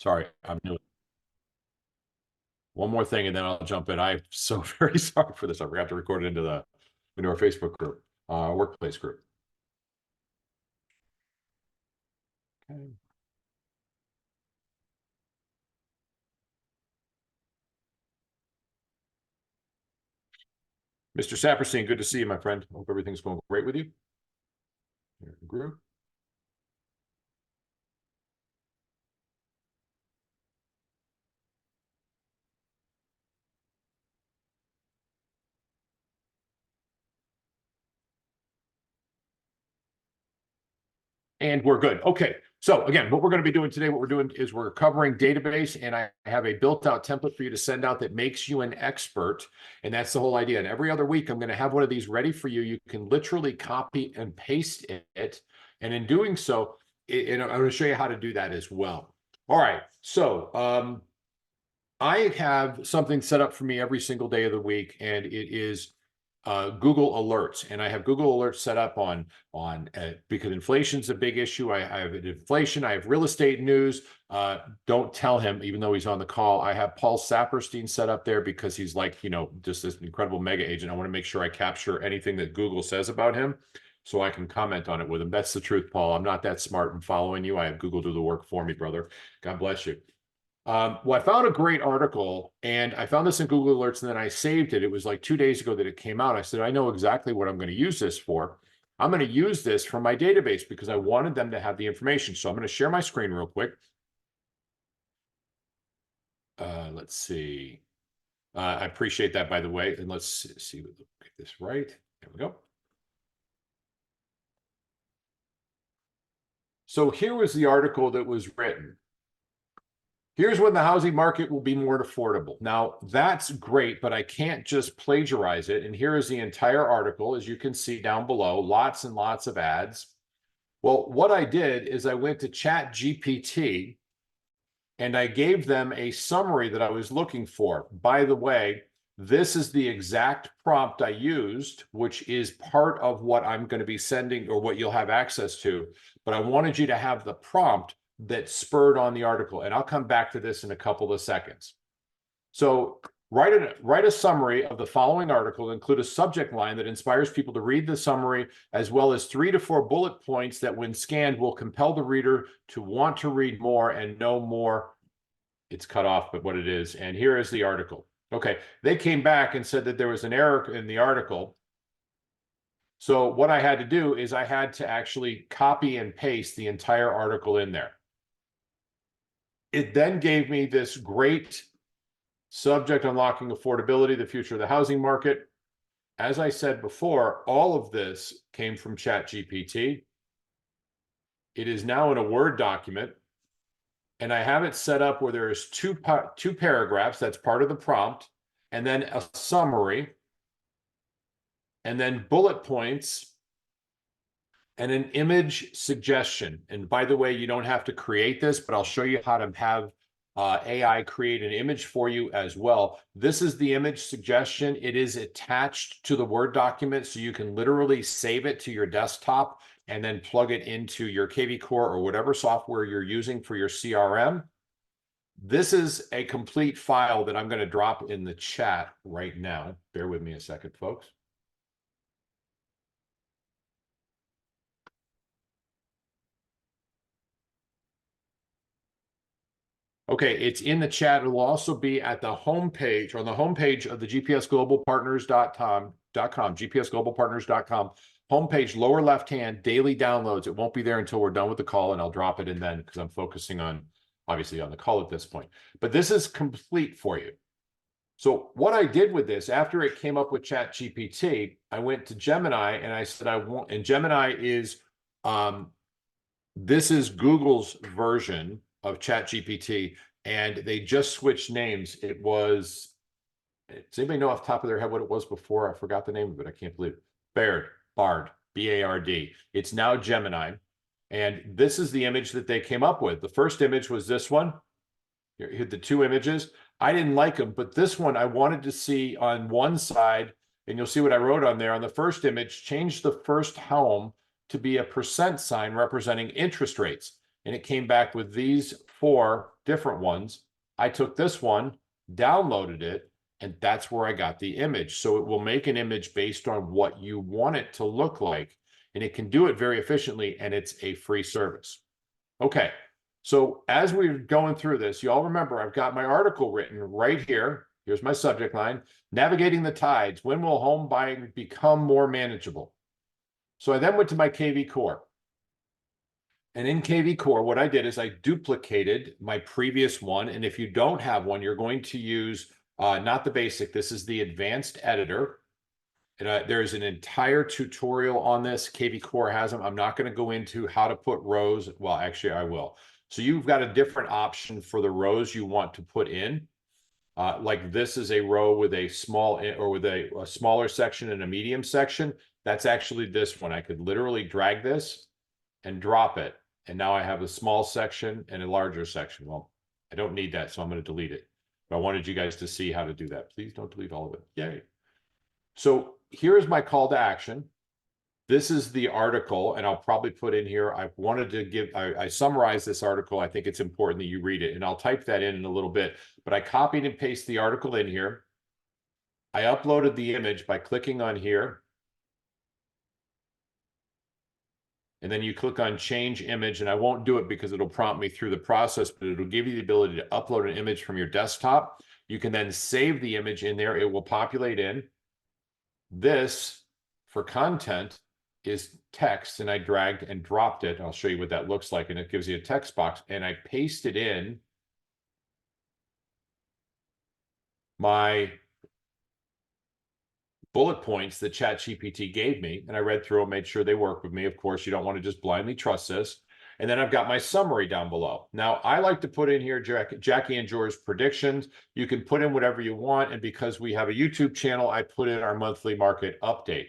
Sorry, I'm new. One more thing, and then I'll jump in. I'm so very sorry for this. I forgot to record it into our Facebook group, workplace group. Okay. Mr. Saperstein, good to see you, my friend. Hope everything's going great with you. Group. And we're good. Okay. So again, what we're going to be doing today, what we're doing is we're covering database, and I have a built-out template for you to send out that makes you an expert. And that's the whole idea. And every other week, I'm going to have one of these ready for you. You can literally copy and paste it. And in doing so, I'm going to show you how to do that as well. All right. So I have something set up for me every single day of the week, and it is Google Alerts, and I have Google Alerts set up on because inflation's a big issue. I have inflation. I have real estate news. Don't tell him, even though he's on the call. I have Paul Saperstein set up there because he's like, just this incredible mega agent. I want to make sure I capture anything that Google says about him, so I can comment on it with him. That's the truth, Paul. I'm not that smart in following you. I have Google do the work for me, brother. God bless you. Well, I found a great article, and I found this in Google Alerts, and then I saved it. It was like 2 days ago that it came out. I said, I know exactly what I'm going to use this for. I'm going to use this from my database because I wanted them to have the information. So I'm going to share my screen real quick. Let's see. I appreciate that, by the way. And let's see, get this right. There we go. So here was the article that was written. Here's when the housing market will be more affordable. Now, that's great, but I can't just plagiarize it. And here is the entire article, as you can see down below, lots and lots of ads. Well, what I did is I went to ChatGPT and I gave them a summary that I was looking for. By the way, this is the exact prompt I used, which is part of what I'm going to be sending, or what you'll have access to. But I wanted you to have the prompt that spurred on the article. And I'll come back to this in a couple of seconds. So write a summary of the following article, include a subject line that inspires people to read the summary, as well as 3 to 4 bullet points that when scanned will compel the reader to want to read more and know more. It's cut off, but what it is. And here is the article. Okay, they came back and said that there was an error in the article. So what I had to do is I had to actually copy and paste the entire article in there. It then gave me this great subject: unlocking affordability, the future of the housing market. As I said before, all of this came from ChatGPT. It is now in a Word document, and I have it set up where there's two paragraphs. That's part of the prompt, and then a summary, and then bullet points, and an image suggestion. And by the way, you don't have to create this, but I'll show you how to have AI create an image for you as well. This is the image suggestion. It is attached to the Word document, so you can literally save it to your desktop and then plug it into your KV Core or whatever software you're using for your CRM. This is a complete file that I'm going to drop in the chat right now. Bear with me a second, folks. Okay, it's in the chat. It'll also be at the homepage, or on the homepage of the gpsglobalpartners.com, gpsglobalpartners.com, homepage, lower left-hand, daily downloads. It won't be there until we're done with the call, and I'll drop it in then because I'm focusing on, obviously, on the call at this point. But this is complete for you. So what I did with this, after it came up with ChatGPT, I went to Gemini and I said, and Gemini is, this is Google's version of ChatGPT, and they just switched names. It was, does anybody know off the top of their head what it was before? I forgot the name of it. I can't believe it. Bard, B-A-R-D. It's now Gemini. And this is the image that they came up with. The first image was this one. Here, the 2 images. I didn't like them, but this one I wanted to see on one side, and you'll see what I wrote on there. On the first image, change the first home to be a % sign representing interest rates. And it came back with these 4 different ones. I took this one, downloaded it, and that's where I got the image. So it will make an image based on what you want it to look like, and it can do it very efficiently, and it's a free service. Okay, so as we're going through this, you all remember I've got my article written right here. Here's my subject line: Navigating the Tides, when will home buying become more manageable? So I then went to my KV Core. And in KV Core, what I did is I duplicated my previous one. And if you don't have one, you're going to use not the basic. This is the advanced editor. And there's an entire tutorial on this. KV Core has them. I'm not going to go into how to put rows. Well, actually, I will. So you've got a different option for the rows you want to put in. Like this is a row with a small or with a smaller section and a medium section. That's actually this one. I could literally drag this and drop it. And now I have a small section and a larger section. Well, I don't need that, so I'm going to delete it. But I wanted you guys to see how to do that. Please don't delete all of it. Yay. So here's my call to action. This is the article, and I'll probably put in here, I wanted to give, I summarized this article. I think it's important that you read it, and I'll type that in a little bit. But I copied and pasted the article in here. I uploaded the image by clicking on here. And then you click on change image, and I won't do it because it'll prompt me through the process, but it'll give you the ability to upload an image from your desktop. You can then save the image in there. It will populate in. This, for content, is text, and I dragged and dropped it. I'll show you what that looks like, and it gives you a text box, and I pasted in my bullet points that ChatGPT gave me, and I read through them, made sure they work with me. Of course, you don't want to just blindly trust this. And then I've got my summary down below. Now, I like to put in here Jackie and George's predictions. You can put in whatever you want, and because we have a YouTube channel, I put in our monthly market update.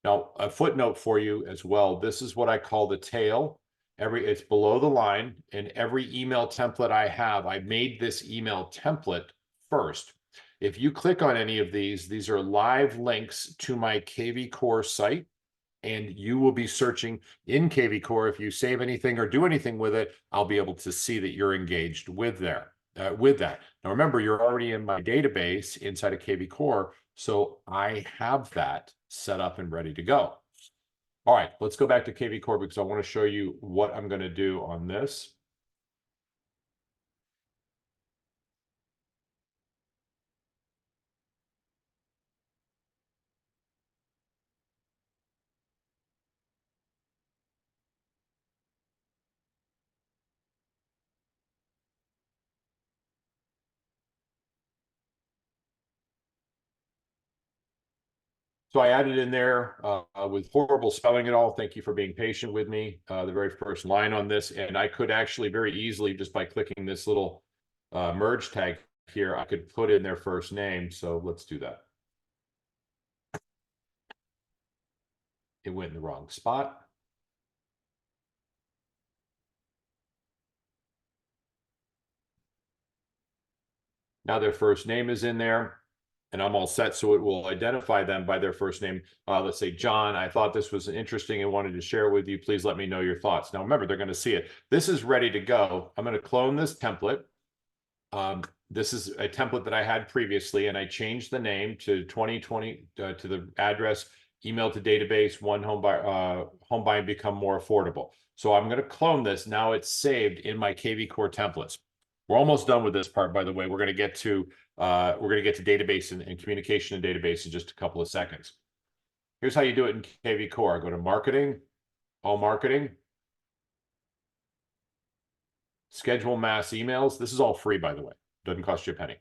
Now, a footnote for you as well. This is what I call the tail. It's below the line, and every email template I have, I made this email template first. If you click on any of these are live links to my KV Core site, and you will be searching in KV Core. If you save anything or do anything with it, I'll be able to see that you're engaged with that. Now, remember, you're already in my database inside of KV Core, so I have that set up and ready to go. All right, let's go back to KV Core because I want to show you what I'm going to do on this. So I added in there with horrible spelling at all. Thank you for being patient with me. The very first line on this, and I could actually very easily, just by clicking this little merge tag here, I could put in their first name. So let's do that. It went in the wrong spot. Now their first name is in there, and I'm all set. So it will identify them by their first name. Let's say, John, I thought this was interesting and wanted to share with you. Please let me know your thoughts. Now, remember, they're going to see it. This is ready to go. I'm going to clone this template. This is a template that I had previously, and I changed the name to 2020 to the address, email to database, one home buying become more affordable. So I'm going to clone this. Now it's saved in my KV Core templates. We're almost done with this part, by the way. We're going to get to database and communication and database in just a couple of seconds. Here's how you do it in KV Core. I go to marketing, all marketing, schedule mass emails. This is all free, by the way. Doesn't cost you a penny.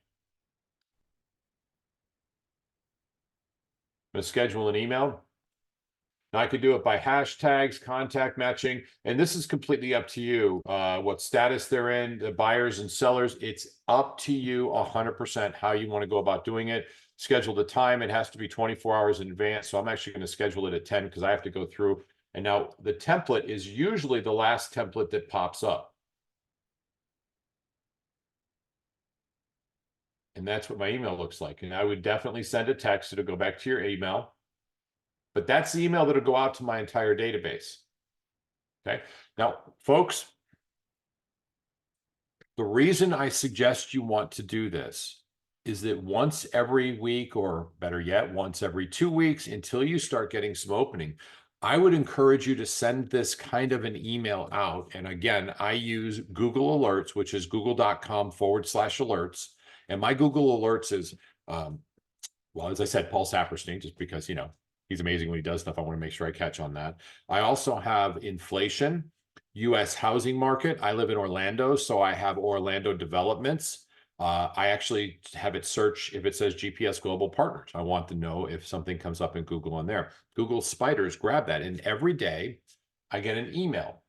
I'm going to schedule an email. Now I could do it by hashtags, contact matching, and this is completely up to you. What status they're in, the buyers and sellers, it's up to you 100% how you want to go about doing it. Schedule the time. It has to be 24 hours in advance. So I'm actually going to schedule it at 10 because I have to go through. And now the template is usually the last template that pops up. And that's what my email looks like. And I would definitely send a text. It'll go back to your email. But that's the email that'll go out to my entire database. Okay. Now, folks, The reason I suggest you want to do this is that once every week, or better yet, once every 2 weeks, until you start getting some opening, I would encourage you to send this kind of an email out. And again, I use Google Alerts, which is google.com/alerts. And my Google Alerts is, well, as I said, Paul Saperstein, just because, he's amazing when he does stuff. I want to make sure I catch on that. I also have inflation, U.S. housing market. I live in Orlando, so I have Orlando developments. I actually have it search if it says GPS Global Partners. I want to know if something comes up in Google on there. Google Spiders, grab that. And every day I get an email.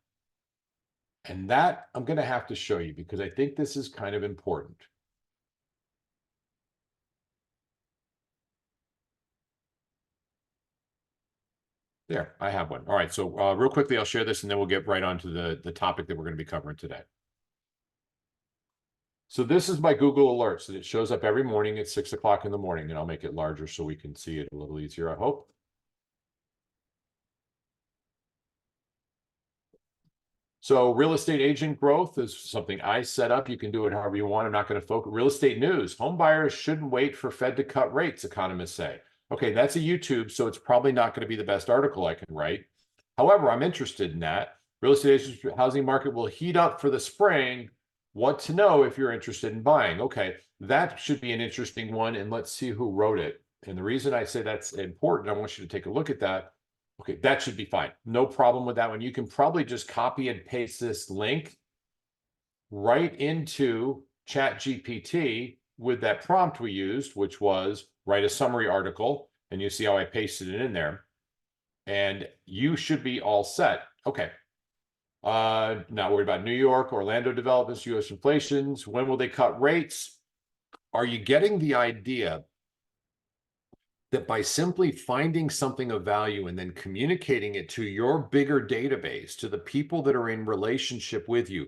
And that I'm going to have to show you because I think this is kind of important. There, I have one. All right, so real quickly, I'll share this and then we'll get right on to the topic that we're going to be covering today. So this is my Google Alerts, and it shows up every morning at 6 o'clock in the morning, and I'll make it larger so we can see it a little easier, I hope. So real estate agent growth is something I set up. You can do it however you want. I'm not going to focus. Real estate news. Home buyers shouldn't wait for Fed to cut rates, economists say. Okay, that's a YouTube, so it's probably not going to be the best article I can write. However, I'm interested in that. Real estate agents, housing market will heat up for the spring. What to know if you're interested in buying. Okay, that should be an interesting one, and let's see who wrote it. And the reason I say that's important, I want you to take a look at that. Okay, that should be fine. No problem with that one. You can probably just copy and paste this link right into ChatGPT with that prompt we used, which was write a summary article. And you see how I pasted it in there. And you should be all set. Okay. Not worried about New York, Orlando developments, U.S. inflations. When will they cut rates? Are you getting the idea that by simply finding something of value and then communicating it to your bigger database, to the people that are in relationship with you,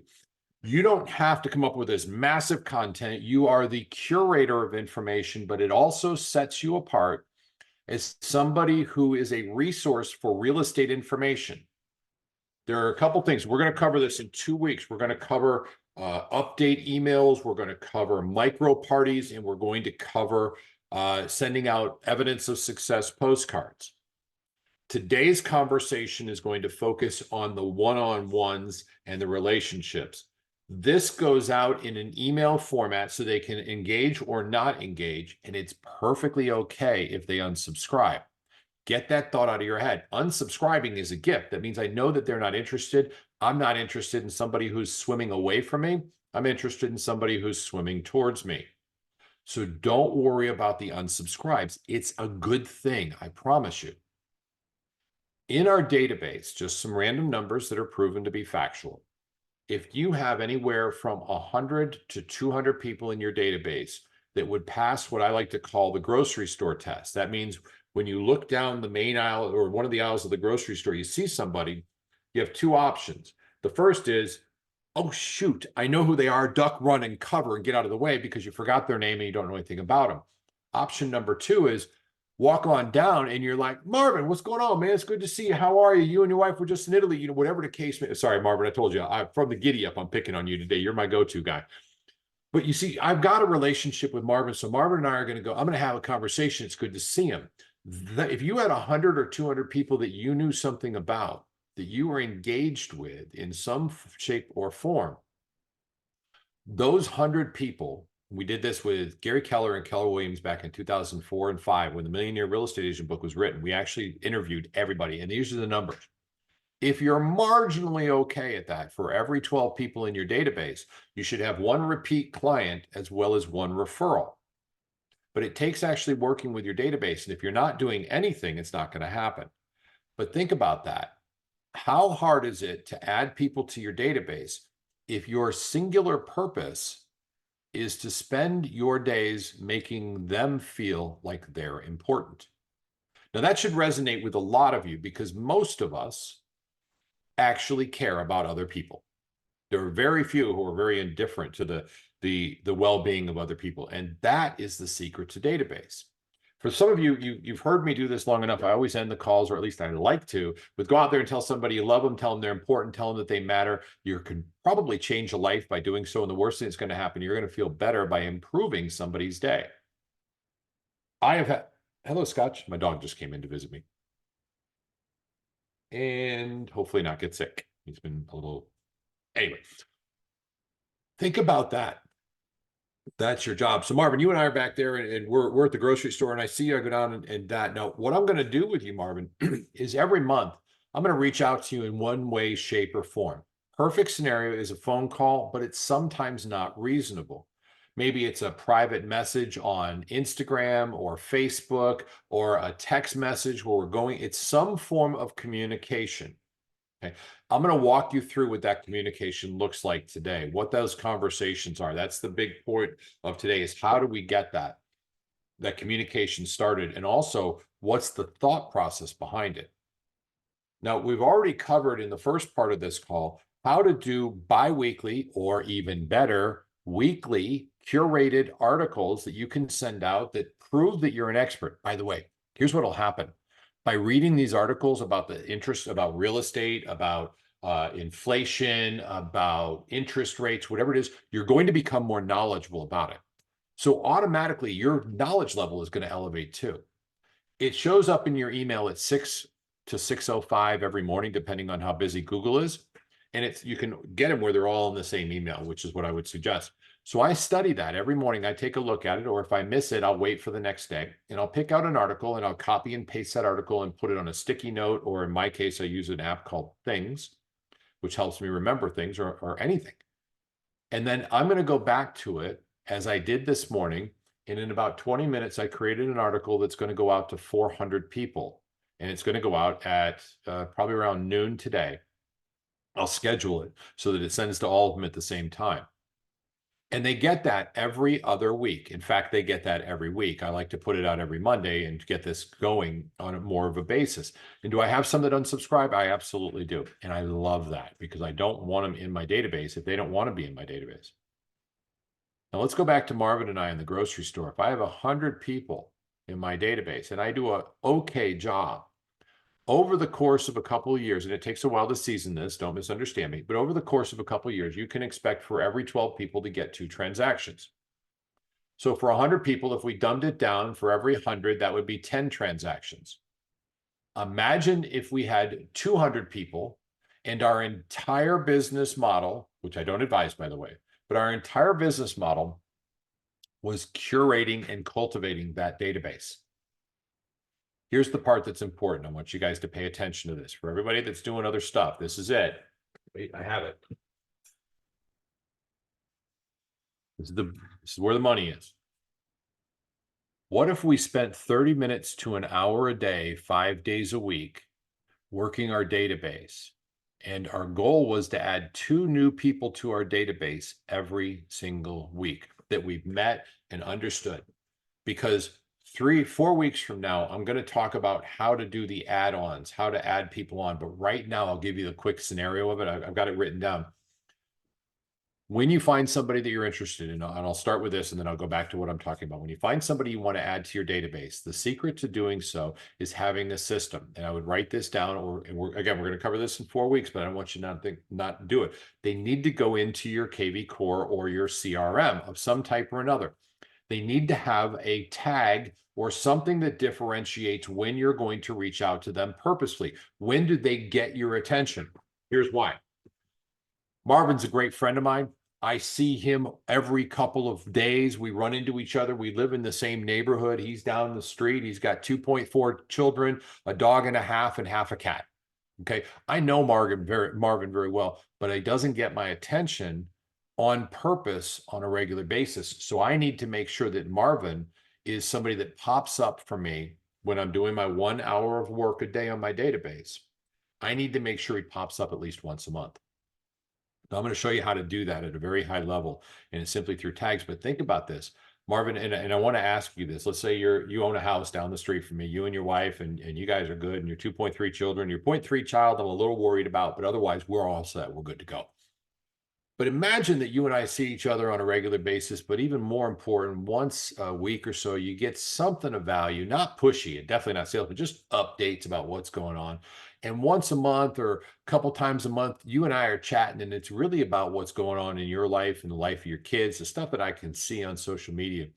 you don't have to come up with this massive content. You are the curator of information, but it also sets you apart as somebody who is a resource for real estate information. There are a couple things. We're going to cover this in 2 weeks. We're going to cover update emails. We're going to cover micro parties, and we're going to cover sending out evidence of success postcards. Today's conversation is going to focus on the one-on-ones and the relationships. This goes out in an email format so they can engage or not engage, and it's perfectly okay if they unsubscribe. Get that thought out of your head. Unsubscribing is a gift. That means I know that they're not interested. I'm not interested in somebody who's swimming away from me. I'm interested in somebody who's swimming towards me. So don't worry about the unsubscribes. It's a good thing, I promise you. In our database, just some random numbers that are proven to be factual. If you have anywhere from 100 to 200 people in your database that would pass what I like to call the grocery store test, that means when you look down the main aisle or one of the aisles of the grocery store, you see somebody, you have two options. The first is, oh, shoot, I know who they are, duck, run, and cover and get out of the way because you forgot their name and you don't know anything about them. Option number two is walk on down and you're like, Marvin, what's going on, man? It's good to see you. How are you? You and your wife were just in Italy, whatever the case may be. Sorry, Marvin, I told you, I'm from the giddy up. I'm picking on you today. You're my go-to guy. But you see, I've got a relationship with Marvin. So Marvin and I are going to go, I'm going to have a conversation. It's good to see him. If you had 100 or 200 people that you knew something about, that you were engaged with in some shape or form, those 100 people, we did this with Gary Keller and Keller Williams back in 2004 and 5 when the Millionaire Real Estate Agent book was written. We actually interviewed everybody, and these are the numbers. If you're marginally okay at that, for every 12 people in your database, you should have one repeat client as well as one referral. But it takes actually working with your database. And if you're not doing anything, it's not going to happen. But think about that. How hard is it to add people to your database if your singular purpose is to spend your days making them feel like they're important? Now, that should resonate with a lot of you because most of us actually care about other people. There are very few who are very indifferent to the well-being of other people. And that is the secret to database. For some of you, you've heard me do this long enough. I always end the calls, or at least I like to, with go out there and tell somebody you love them, tell them they're important, tell them that they matter. You can probably change a life by doing so. And the worst thing that's going to happen, you're going to feel better by improving somebody's day. I have had, hello, Scotch. My dog just came in to visit me. And hopefully not get sick. He's been a little, anyway. Think about that. That's your job. So Marvin, you and I are back there, and we're at the grocery store, and I see you. I go down and that. Now, what I'm going to do with you, Marvin, is every month I'm going to reach out to you in one way, shape, or form. Perfect scenario is a phone call, but it's sometimes not reasonable. Maybe it's a private message on Instagram or Facebook, or a text message where we're going. It's some form of communication. Okay. I'm going to walk you through what that communication looks like today, what those conversations are. That's the big point of today, is how do we get that communication started? And also, what's the thought process behind it? Now, we've already covered in the first part of this call how to do biweekly, or even better, weekly curated articles that you can send out that prove that you're an expert. By the way, here's what will happen. By reading these articles about the interest, about real estate, about inflation, about interest rates, whatever it is, you're going to become more knowledgeable about it. So automatically your knowledge level is going to elevate too. It shows up in your email at 6 to 6:05 every morning, depending on how busy Google is. And you can get them where they're all in the same email, which is what I would suggest. So I study that every morning. I take a look at it, or if I miss it, I'll wait for the next day, and I'll pick out an article and I'll copy and paste that article and put it on a sticky note, or in my case, I use an app called Things, which helps me remember things, or anything. And then I'm going to go back to it as I did this morning. And in about 20 minutes, I created an article that's going to go out to 400 people. And it's going to go out at probably around noon today. I'll schedule it so that it sends to all of them at the same time. And they get that every other week. In fact, they get that every week. I like to put it out every Monday and get this going on more of a basis. And do I have some that unsubscribe? I absolutely do. And I love that, because I don't want them in my database if they don't want to be in my database. Now let's go back to Marvin and I in the grocery store. If I have 100 people in my database and I do an okay job, over the course of a couple of years, and it takes a while to season this, don't misunderstand me, but over the course of a couple of years, you can expect for every 12 people to get 2 transactions. So for 100 people, if we dumbed it down, for every 100, that would be 10 transactions. Imagine if we had 200 people and our entire business model, which I don't advise, by the way, but our entire business model was curating and cultivating that database. Here's the part that's important. I want you guys to pay attention to this. For everybody that's doing other stuff, this is it. Wait, I have it. This is where the money is. What if we spent 30 minutes to an hour a day, 5 days a week, working our database? And our goal was to add 2 new people to our database every single week that we've met and understood. Because 3-4 weeks from now, I'm going to talk about how to do the add-ons, how to add people on. But right now, I'll give you the quick scenario of it. I've got it written down. When you find somebody that you're interested in, and I'll start with this and then I'll go back to what I'm talking about. When you find somebody you want to add to your database, the secret to doing so is having a system. And I would write this down, we're going to cover this in 4 weeks, but I don't want you not do it. They need to go into your KV Core or your CRM of some type or another. They need to have a tag or something that differentiates when you're going to reach out to them purposefully. When do they get your attention? Here's why. Marvin's a great friend of mine. I see him every couple of days. We run into each other. We live in the same neighborhood. He's down the street. He's got 2.4 children, a dog and a half a cat. Okay. I know Marvin very well, but he doesn't get my attention on purpose on a regular basis. So I need to make sure that Marvin is somebody that pops up for me when I'm doing my 1 hour of work a day on my database. I need to make sure he pops up at least once a month. Now I'm going to show you how to do that at a very high level, and it's simply through tags. But think about this, Marvin, and I want to ask you this. Let's say you own a house down the street from me, you and your wife, and you guys are good, and your 2.3 children, your 0.3 child I'm a little worried about, but otherwise we're all set. We're good to go. But imagine that you and I see each other on a regular basis, but even more important, once a week or so, you get something of value, not pushy and definitely not sales, but just updates about what's going on. And once a month or a couple times a month, you and I are chatting, and it's really about what's going on in your life and the life of your kids, the stuff that I can see on social media.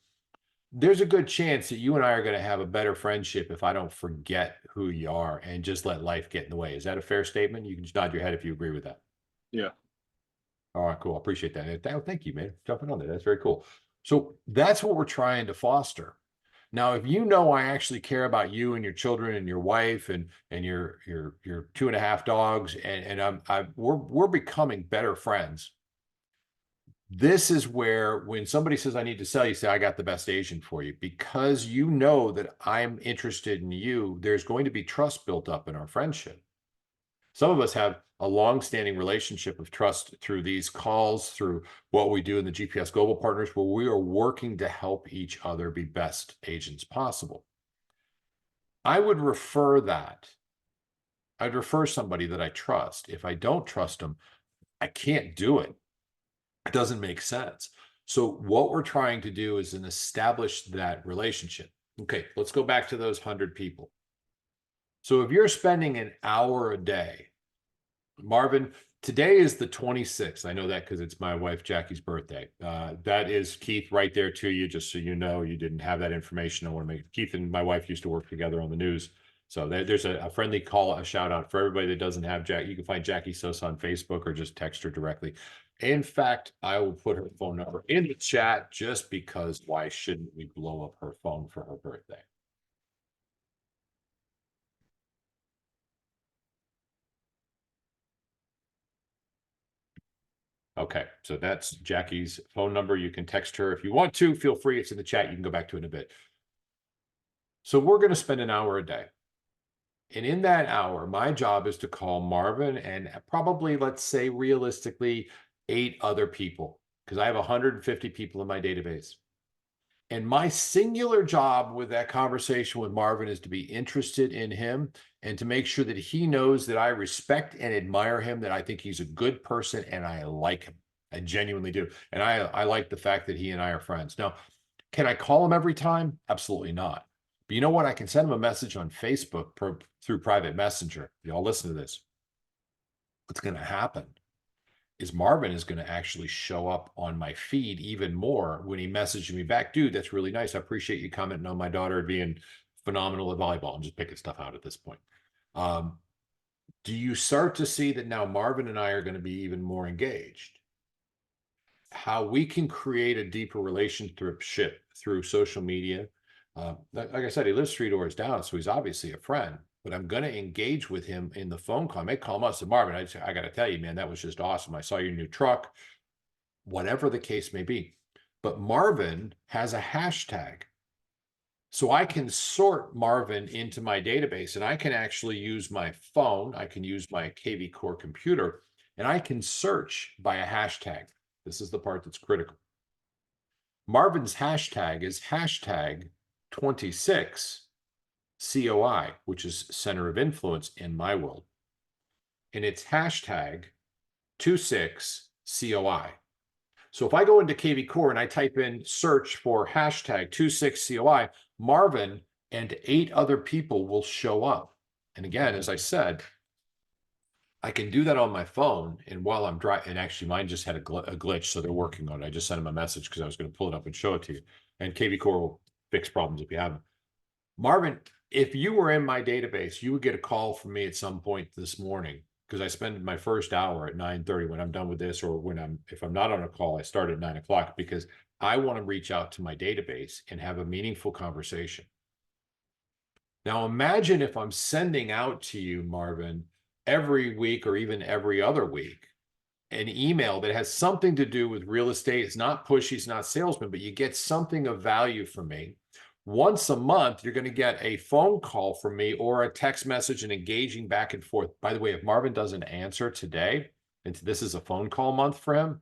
There's a good chance that you and I are going to have a better friendship if I don't forget who you are and just let life get in the way. Is that a fair statement? You can just nod your head if you agree with that. Yeah. All right, cool. I appreciate that. Thank you, man. Jumping on there. That's very cool. So that's what we're trying to foster. Now, if you know I actually care about you and your children and your wife and your 2.5 dogs, and we're becoming better friends. This is where when somebody says I need to sell, you say I got the best agent for you, because you know that I'm interested in you. There's going to be trust built up in our friendship. Some of us have a long-standing relationship of trust through these calls, through what we do in the GPS Global Partners, where we are working to help each other be best agents possible. I would refer that. I'd refer somebody that I trust. If I don't trust them, I can't do it. It doesn't make sense. So what we're trying to do is establish that relationship. Okay, let's go back to those 100 people. So if you're spending an hour a day, Marvin, today is the 26th. I know that because it's my wife Jackie's birthday. That is Keith right there to you, just so you know you didn't have that information. I want to make Keith and my wife used to work together on the news. So there's a friendly call, a shout out for everybody that doesn't have Jack. You can find Jackie Sosa on Facebook or just text her directly. In fact, I will put her phone number in the chat just because why shouldn't we blow up her phone for her birthday? Okay, so that's Jackie's phone number. You can text her if you want to. Feel free. It's in the chat. You can go back to it in a bit. So we're going to spend an hour a day. And in that hour, my job is to call Marvin and probably, let's say, realistically, 8 other people, because I have 150 people in my database. And my singular job with that conversation with Marvin is to be interested in him and to make sure that he knows that I respect and admire him, that I think he's a good person and I like him. I genuinely do. And I like the fact that he and I are friends. Now, can I call him every time? Absolutely not. But you know what? I can send him a message on Facebook through private messenger. Y'all listen to this. What's going to happen is Marvin is going to actually show up on my feed even more when he messages me back. Dude, that's really nice. I appreciate you commenting on my daughter being phenomenal at volleyball. I'm just picking stuff out at this point. Do you start to see that now Marvin and I are going to be even more engaged? How we can create a deeper relationship through social media. Like I said, he lives 3 doors down, so he's obviously a friend. But I'm going to engage with him in the phone call. I may call him up and say, Marvin, I got to tell you, man, that was just awesome. I saw your new truck, whatever the case may be. But Marvin has a hashtag. So I can sort Marvin into my database, and I can actually use my phone. I can use my KV Core computer, and I can search by a hashtag. This is the part that's critical. Marvin's hashtag is hashtag 26 COI, which is center of influence in my world. And it's hashtag 26 COI. So if I go into KV Core and I type in search for hashtag 26 COI, Marvin and 8 other people will show up. And again, as I said, I can do that on my phone. And while I'm driving, and actually mine just had a glitch, so they're working on it. I just sent them a message because I was going to pull it up and show it to you. And KV Core will fix problems if you have them. Marvin, if you were in my database, you would get a call from me at some point this morning, because I spend my first hour at 9:30 when I'm done with this, or if I'm not on a call, I start at 9 o'clock, because I want to reach out to my database and have a meaningful conversation. Now imagine if I'm sending out to you, Marvin, every week or even every other week, an email that has something to do with real estate. It's not pushy, it's not salesman, but you get something of value from me. Once a month, you're going to get a phone call from me or a text message and engaging back and forth. By the way, if Marvin doesn't answer today, and this is a phone call month for him,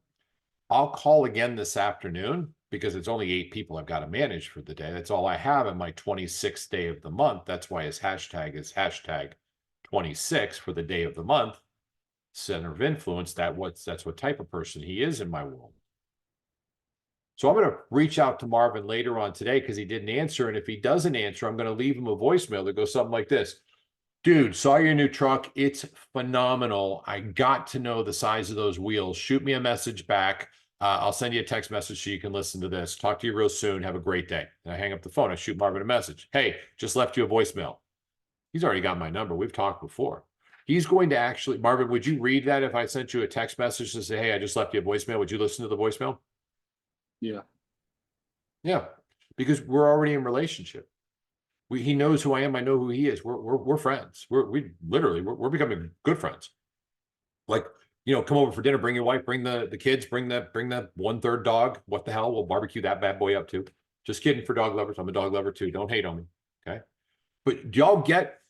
I'll call again this afternoon, because it's only 8 people I've got to manage for the day. That's all I have in my 26th day of the month. That's why his hashtag is hashtag 26 for the day of the month. center of influence, that's what type of person he is in my world. So I'm going to reach out to Marvin later on today because he didn't answer. And if he doesn't answer, I'm going to leave him a voicemail that goes something like this. Dude, saw your new truck. It's phenomenal. I got to know the size of those wheels. Shoot me a message back. I'll send you a text message so you can listen to this. Talk to you real soon. Have a great day. And I hang up the phone. I shoot Marvin a message. Hey, just left you a voicemail. He's already got my number. We've talked before. He's going to actually, Marvin, would you read that if I sent you a text message to say, hey, I just left you a voicemail? Would you listen to the voicemail? Yeah. Yeah, because we're already in relationship. He knows who I am. I know who he is. We're friends. We're becoming good friends. Like, come over for dinner, bring your wife, bring the kids, bring the 1/3 dog. What the hell? We'll barbecue that bad boy up too. Just kidding for dog lovers. I'm a dog lover too. Don't hate on me. Okay. But do y'all get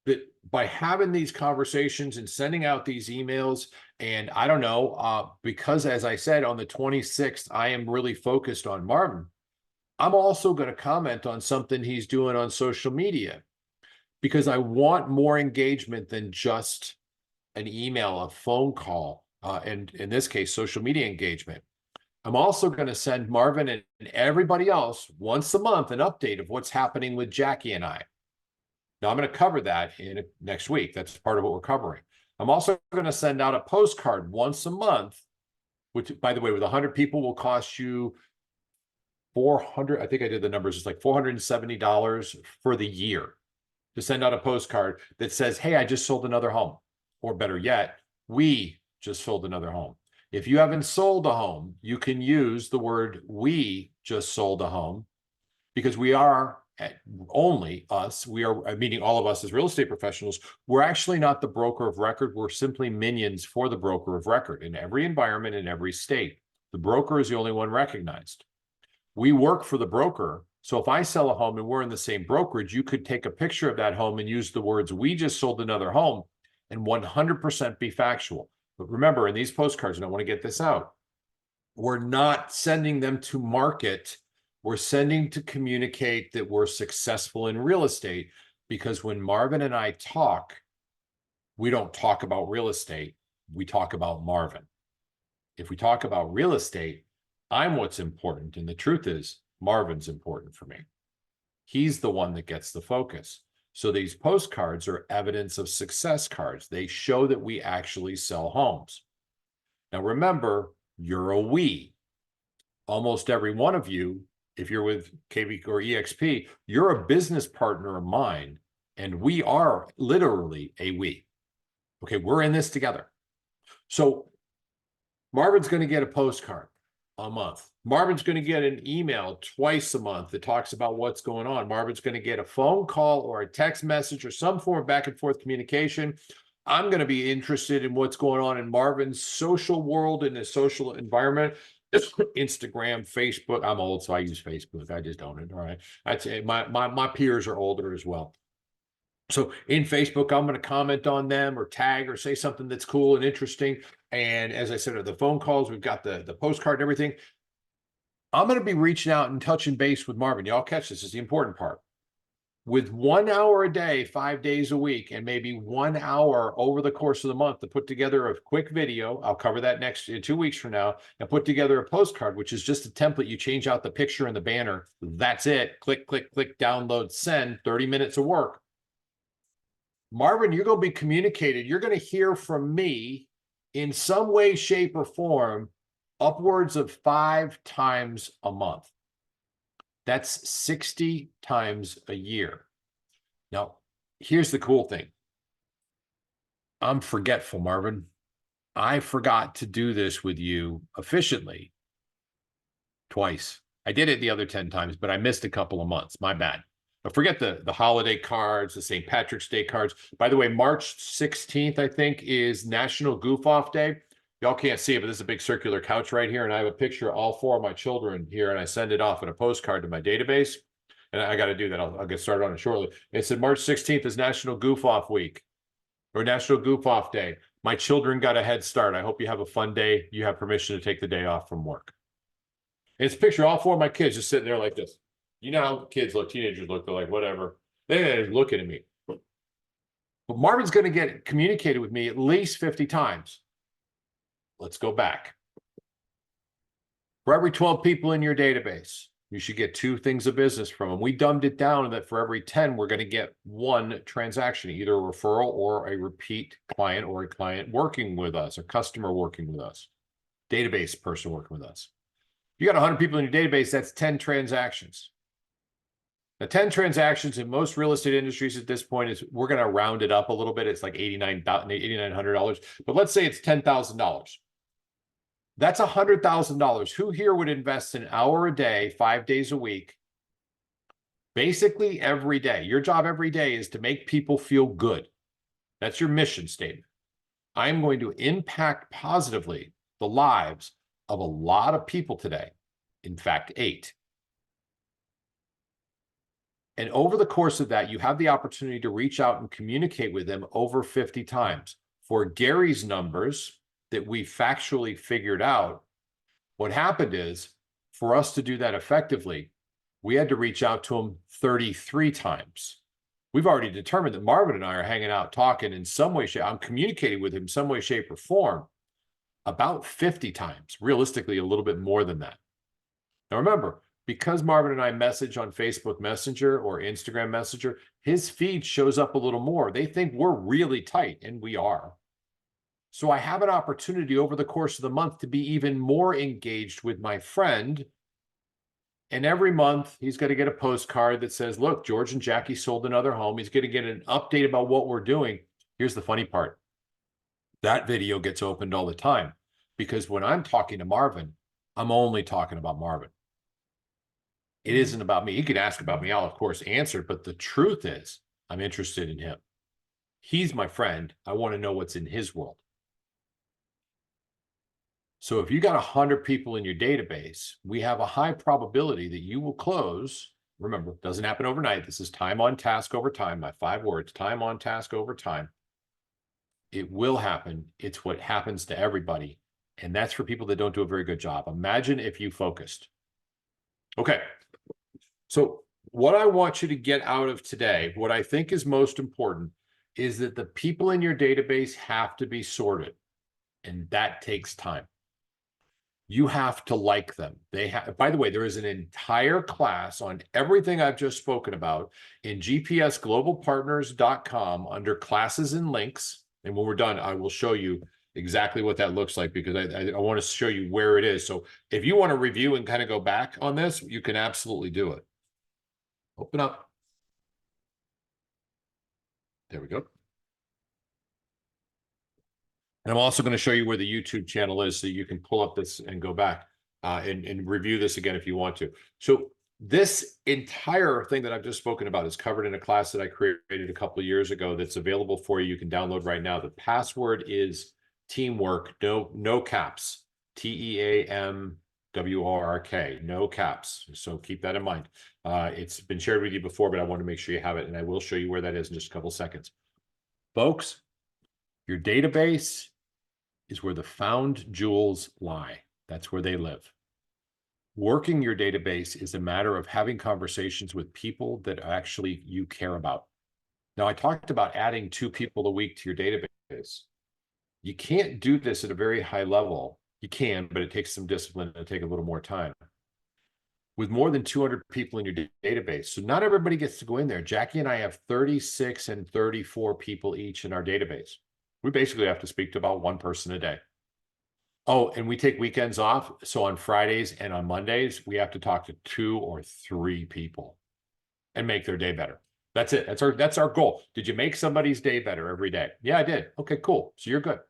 that by having these conversations and sending out these emails? And I don't know, because as I said, on the 26th, I am really focused on Martin. I'm also going to comment on something he's doing on social media because I want more engagement than just an email, a phone call, and in this case, social media engagement. I'm also going to send Marvin and everybody else once a month an update of what's happening with Jackie and I. Now, I'm going to cover that next week. That's part of what we're covering. I'm also going to send out a postcard once a month, which, by the way, with 100 people will cost you 400, I think I did the numbers, it's like $470 for the year to send out a postcard that says, hey, I just sold another home. Or better yet, we just sold another home. If you haven't sold a home, you can use the word we just sold a home because we are only us. We are, meaning all of us as real estate professionals. We're actually not the broker of record. We're simply minions for the broker of record in every environment, in every state. The broker is the only one recognized. We work for the broker. So if I sell a home and we're in the same brokerage, you could take a picture of that home and use the words, we just sold another home, and 100% be factual. But remember, in these postcards, and I want to get this out, we're not sending them to market. We're sending to communicate that we're successful in real estate, because when Marvin and I talk, we don't talk about real estate. We talk about Marvin. If we talk about real estate, I'm what's important. And the truth is, Marvin's important for me. He's the one that gets the focus. So these postcards are evidence of success cards. They show that we actually sell homes. Now, remember, you're a we. Almost every one of you, if you're with KV or EXP, you're a business partner of mine. And we are literally a we. Okay, we're in this together. So Marvin's going to get a postcard a month. Marvin's going to get an email twice a month that talks about what's going on. Marvin's going to get a phone call or a text message or some form of back and forth communication. I'm going to be interested in what's going on in Marvin's social world, in his social environment. Instagram, Facebook. I'm old, so I use Facebook. I just don't. All right. I'd say my peers are older as well. So in Facebook, I'm going to comment on them or tag or say something that's cool and interesting. And as I said, the phone calls, we've got the postcard and everything. I'm going to be reaching out and touching base with Marvin. Y'all catch this is the important part. With 1 hour a day, 5 days a week, and maybe 1 hour over the course of the month to put together a quick video. I'll cover that next 2 weeks from now, and put together a postcard, which is just a template. You change out the picture and the banner. That's it. Click, click, click, download, send, 30 minutes of work. Marvin, you're going to be communicated. You're going to hear from me in some way, shape, or form upwards of 5 times a month. That's 60 times a year. Now, here's the cool thing. I'm forgetful, Marvin. I forgot to do this with you efficiently twice. I did it the other 10 times, but I missed a couple of months. My bad. But forget the holiday cards, the St. Patrick's Day cards. By the way, March 16th, I think, is National Goof Off Day. Y'all can't see it, but this is a big circular couch right here. And I have a picture of all 4 of my children here, and I send it off in a postcard to my database. And I got to do that. I'll get started on it shortly. It said March 16th is National Goof Off Week, or National Goof Off Day. My children got a head start. I hope you have a fun day. You have permission to take the day off from work. And it's a picture of all 4 of my kids just sitting there like this. You know how kids look, teenagers look, they're like, whatever. They're looking at me. But Marvin's going to get communicated with me at least 50 times. let's go back. For every 12 people in your database, you should get 2 things of business from them. We dumbed it down that for every 10, we're going to get 1 transaction, either a referral or a repeat client or a client working with us, a customer working with us, database person working with us. If you got 100 people in your database, that's 10 transactions. Now, 10 transactions in most real estate industries at this point is, we're going to round it up a little bit. It's like $8,900, but let's say it's $10,000. That's $100,000. Who here would invest an hour a day, 5 days a week, basically every day? Your job every day is to make people feel good. That's your mission statement. I'm going to impact positively the lives of a lot of people today. In fact, 8. And over the course of that, you have the opportunity to reach out and communicate with them over 50 times. For Gary's numbers that we factually figured out, what happened is, for us to do that effectively, we had to reach out to him 33 times. We've already determined that Marvin and I are hanging out, talking in some way, shape. I'm communicating with him some way, shape, or form about 50 times, realistically a little bit more than that. Now remember, because Marvin and I message on Facebook Messenger or Instagram Messenger, his feed shows up a little more. They think we're really tight, and we are. So I have an opportunity over the course of the month to be even more engaged with my friend. And every month, he's going to get a postcard that says, look, George and Jackie sold another home. He's going to get an update about what we're doing. Here's the funny part. That video gets opened all the time, because when I'm talking to Marvin, I'm only talking about Marvin. It isn't about me. He could ask about me. I'll, of course, answer. But the truth is, I'm interested in him. He's my friend. I want to know what's in his world. So if you got 100 people in your database, we have a high probability that you will close. Remember, it doesn't happen overnight. This is time on task over time. My 5 words, time on task over time. It will happen. It's what happens to everybody. And that's for people that don't do a very good job. Imagine if you focused. Okay. So what I want you to get out of today, what I think is most important, is that the people in your database have to be sorted. And that takes time. You have to like them. They have, by the way, there is an entire class on everything I've just spoken about in gpsglobalpartners.com under classes and links. And when we're done, I will show you exactly what that looks like, because I want to show you where it is. So if you want to review and kind of go back on this, you can absolutely do it. Open up. There we go. And I'm also going to show you where the YouTube channel is, so you can pull up this and go back and review this again if you want to. So this entire thing that I've just spoken about is covered in a class that I created a couple of years ago that's available for you. You can download right now. The password is teamwork, no caps, TEAMWORK, no caps. So keep that in mind. It's been shared with you before, but I want to make sure you have it, and I will show you where that is in just a couple seconds. Folks, your database is where the found jewels lie. That's where they live. Working your database is a matter of having conversations with people that actually you care about. Now, I talked about adding 2 people a week to your database. You can't do this at a very high level. You can, but it takes some discipline and take a little more time. With more than 200 people in your database. So not everybody gets to go in there. Jackie and I have 36 and 34 people each in our database. We basically have to speak to about 1 person a day. Oh, and we take weekends off. So on Fridays and on Mondays, we have to talk to 2 or 3 people and make their day better. That's it. That's our goal. Did you make somebody's day better every day? Yeah, I did. Okay, cool. So you're good.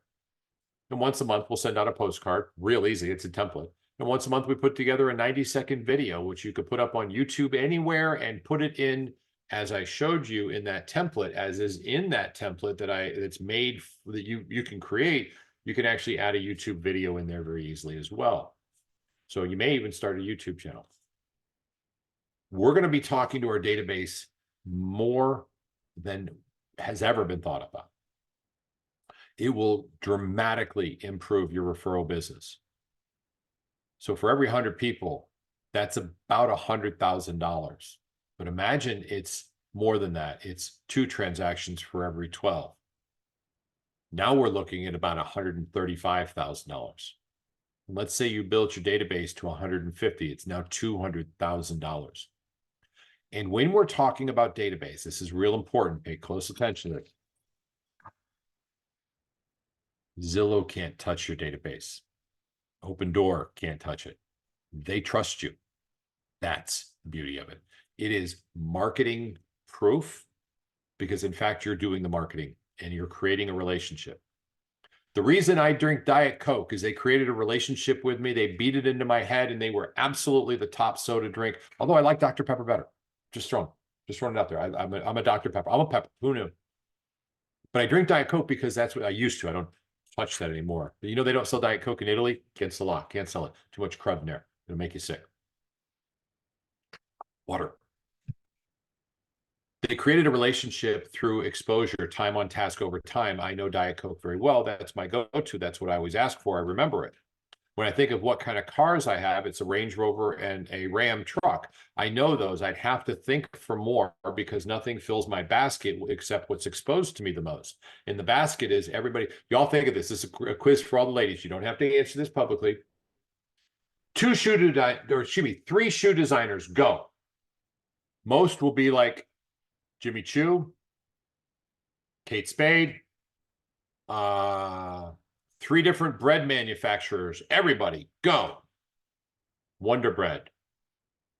And once a month, we'll send out a postcard. Real easy. It's a template. And once a month, we put together a 90-second video, which you could put up on YouTube anywhere and put it in, as I showed you in that template, as is in that template that's made that you can create. You can actually add a YouTube video in there very easily as well. So you may even start a YouTube channel. We're going to be talking to our database more than has ever been thought about. It will dramatically improve your referral business. So for every 100 people, that's about $100,000. But imagine it's more than that. It's 2 transactions for every 12. Now we're looking at about $135,000. Let's say you built your database to 150, it's now $200,000. And when we're talking about database, this is real important, pay close attention to it. Zillow can't touch your database. Open Door can't touch it. They trust you. That's the beauty of it. It is marketing proof because, in fact, you're doing the marketing and you're creating a relationship. The reason I drink Diet Coke is they created a relationship with me. They beat it into my head, and they were absolutely the top soda drink. Although I like Dr. Pepper better. Just throwing it out there. I'm a Dr. Pepper. I'm a Pepper. Who knew? But I drink Diet Coke because that's what I used to. I don't touch that anymore. But you know they don't sell Diet Coke in Italy? Against the law. Can't sell it. Too much crud in there. It'll make you sick. Water. They created a relationship through exposure, time on task over time. I know Diet Coke very well. That's my go-to. That's what I always ask for. I remember it. When I think of what kind of cars I have, it's a Range Rover and a Ram truck. I know those. I'd have to think for more because nothing fills my basket except what's exposed to me the most. And the basket is everybody. Y'all think of this. This is a quiz for all the ladies. You don't have to answer this publicly. Three shoe designers, go. Most will be like Jimmy Choo, Kate Spade, 3 different bread manufacturers. Everybody, go. Wonder Bread,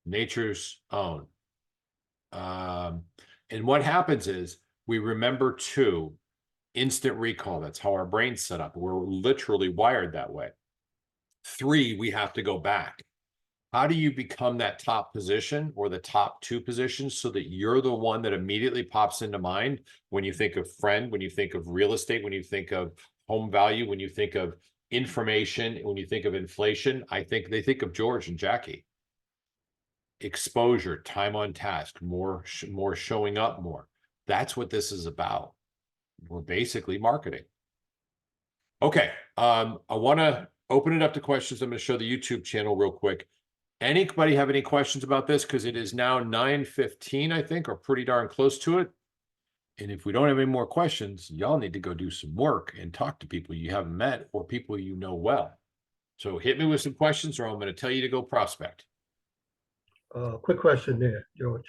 Nature's Own. And what happens is we remember 2, instant recall. That's how our brain's set up. We're literally wired that way. 3, we have to go back. How do you become that top position or the top 2 positions so that you're the one that immediately pops into mind when you think of friend, when you think of real estate, when you think of home value, when you think of information, when you think of inflation? I think they think of George and Jackie. Exposure, time on task, more showing up more. That's what this is about. We're basically marketing. Okay, I want to open it up to questions. I'm going to show the YouTube channel real quick. Anybody have any questions about this? Because it is now 9:15, I think, or pretty darn close to it. And if we don't have any more questions, y'all need to go do some work and talk to people you haven't met or people you know well. So hit me with some questions or I'm going to tell you to go prospect. Quick question there, George.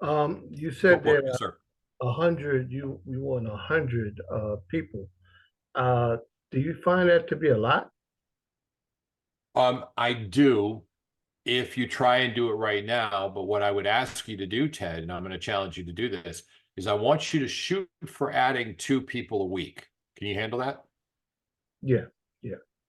You said that Yes, sir. 100, you want 100 people. Do you find that to be a lot? I do if you try and do it right now. But what I would ask you to do, Ted, and I'm going to challenge you to do this, is I want you to shoot for adding 2 people a week. Can you handle that? Yeah.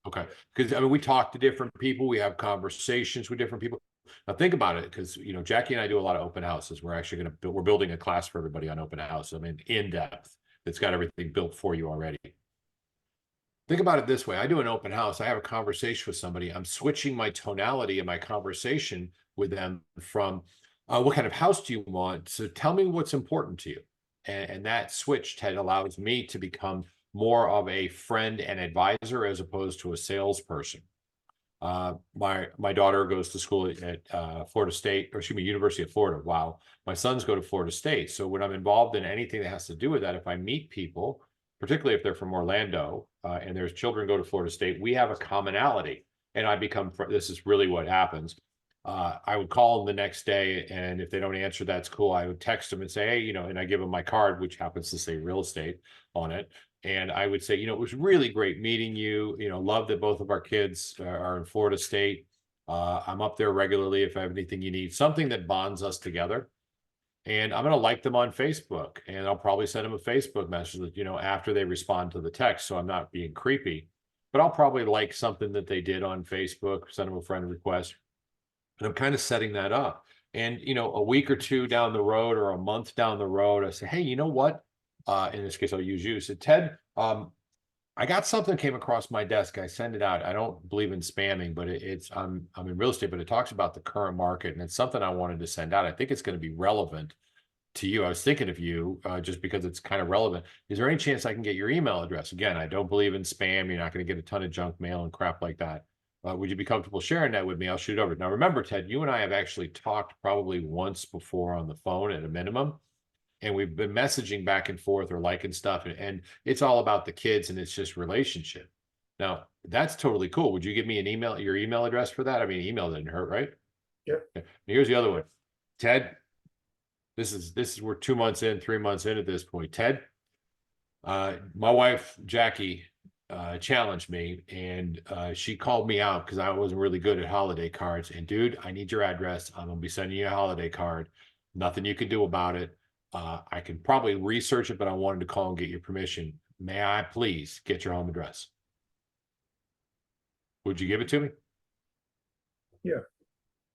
Okay. Because I mean, we talk to different people. We have conversations with different people. Now think about it, because Jackie and I do a lot of open houses. We're actually we're building a class for everybody on open house. I mean, in depth. That's got everything built for you already. Think about it this way. I do an open house. I have a conversation with somebody. I'm switching my tonality in my conversation with them from what kind of house do you want? So tell me what's important to you. And that switch, Ted, allows me to become more of a friend and advisor as opposed to a salesperson. My daughter goes to school at Florida State, or excuse me, University of Florida. Wow. My sons go to Florida State. So when I'm involved in anything that has to do with that, if I meet people, particularly if they're from Orlando and there's children go to Florida State, we have a commonality. And I become, this is really what happens. I would call them the next day, and if they don't answer, that's cool. I would text them and say, hey, and I give them my card, which happens to say real estate on it. And I would say, it was really great meeting you. Love that both of our kids are in Florida State. I'm up there regularly if I have anything you need, something that bonds us together. And I'm going to like them on Facebook, and I'll probably send them a Facebook message that, after they respond to the text. So I'm not being creepy, but I'll probably like something that they did on Facebook, send them a friend request. And I'm kind of setting that up. And, a week or 2 down the road or a month down the road, I say, hey, you know what? In this case, I'll use you. So Ted, I got something came across my desk. I send it out. I don't believe in spamming, but I'm in real estate, but it talks about the current market, and it's something I wanted to send out. I think it's going to be relevant to you. I was thinking of you just because it's kind of relevant. Is there any chance I can get your email address? Again, I don't believe in spam. You're not going to get a ton of junk mail and crap like that. Would you be comfortable sharing that with me? I'll shoot it over. Now, remember, Ted, you and I have actually talked probably once before on the phone at a minimum. and we've been messaging back and forth or liking stuff, and it's all about the kids and it's just relationship. Now, that's totally cool. Would you give me your email address for that? I mean, email didn't hurt, right? Yep. Okay. Here's the other one. Ted, this is we're 2 months in, 3 months in at this point. Ted, my wife, Jackie, challenged me, and she called me out because I wasn't really good at holiday cards. And dude, I need your address. I'm gonna be sending you a holiday card. Nothing you can do about it. I can probably research it, but I wanted to call and get your permission. May I please get your home address? Would you give it to me? Yeah.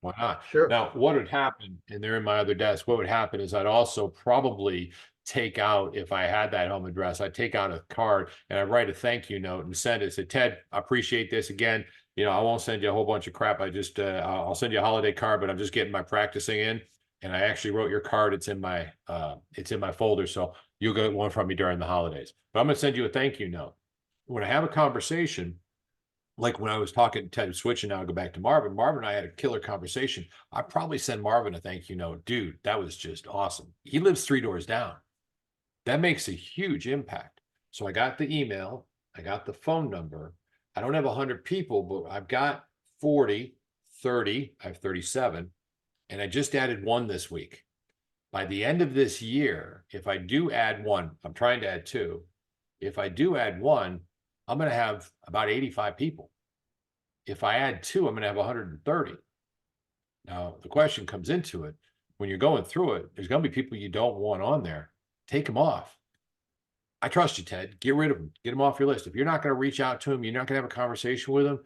Why not? Sure. Now, what would happen, and they're in my other desk, what would happen is I'd also probably take out, if I had that home address, I'd take out a card and I'd write a thank you note and send it. Say, Ted, I appreciate this. Again, I won't send you a whole bunch of crap. I'll send you a holiday card, but I'm just getting my practicing in. And I actually wrote your card. It's in my folder. So you'll get one from me during the holidays. But I'm gonna send you a thank you note. When I have a conversation, like when I was talking to Ted, switching now, I'll go back to Marvin. Marvin and I had a killer conversation. I probably send Marvin a thank you note. Dude, that was just awesome. He lives 3 doors down. That makes a huge impact. So I got the email, I got the phone number. I don't have 100 people, but I've got 40, 30, I have 37, and I just added one this week. By the end of this year, if I do add one, I'm trying to add 2. If I do add one, I'm going to have about 85 people. If I add 2, I'm going to have 130. Now, the question comes into it, when you're going through it, there's going to be people you don't want on there. Take them off. I trust you, Ted. Get rid of them. Get them off your list. If you're not going to reach out to them, you're not going to have a conversation with them,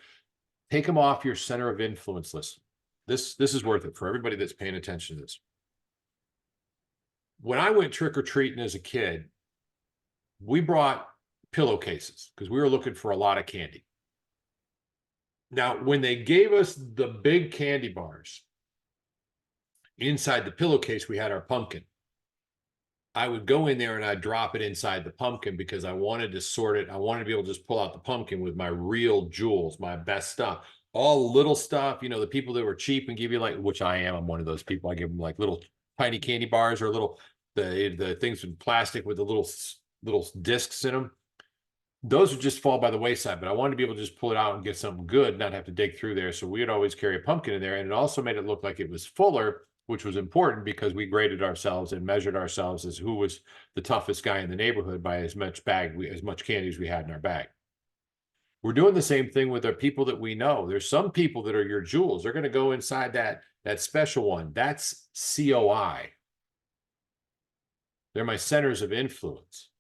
take them off your center of influence list. This is worth it for everybody that's paying attention to this. When I went trick-or-treating as a kid, we brought pillowcases because we were looking for a lot of candy. Now, when they gave us the big candy bars, inside the pillowcase, we had our pumpkin. I would go in there and I'd drop it inside the pumpkin because I wanted to sort it. I wanted to be able to just pull out the pumpkin with my real jewels, my best stuff. All the little stuff, the people that were cheap and give you which I am. I'm one of those people. I give them like little tiny candy bars or the things with plastic with the little discs in them. Those would just fall by the wayside, but I wanted to be able to just pull it out and get something good, not have to dig through there. So we would always carry a pumpkin in there, and it also made it look like it was fuller, which was important because we graded ourselves and measured ourselves as who was the toughest guy in the neighborhood by as much candy as we had in our bag. We're doing the same thing with our people that we know. There's some people that are your jewels. They're going to go inside that special one. That's COI. They're my centers of influence.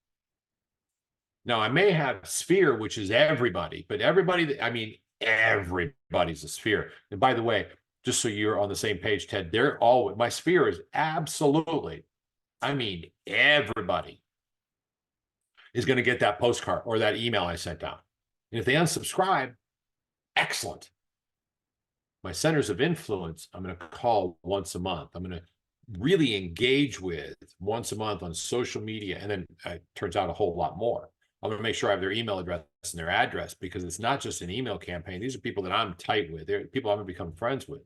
Now, I may have sphere, which is everybody, but everybody's a sphere. And by the way, just so you're on the same page, Ted, my sphere is absolutely, everybody is going to get that postcard or that email I sent out. And if they unsubscribe, excellent. My centers of influence, I'm going to call once a month. I'm going to really engage with once a month on social media. And then it turns out a whole lot more. I'm going to make sure I have their email address and their address because it's not just an email campaign. These are people that I'm tight with. They're people I'm going to become friends with.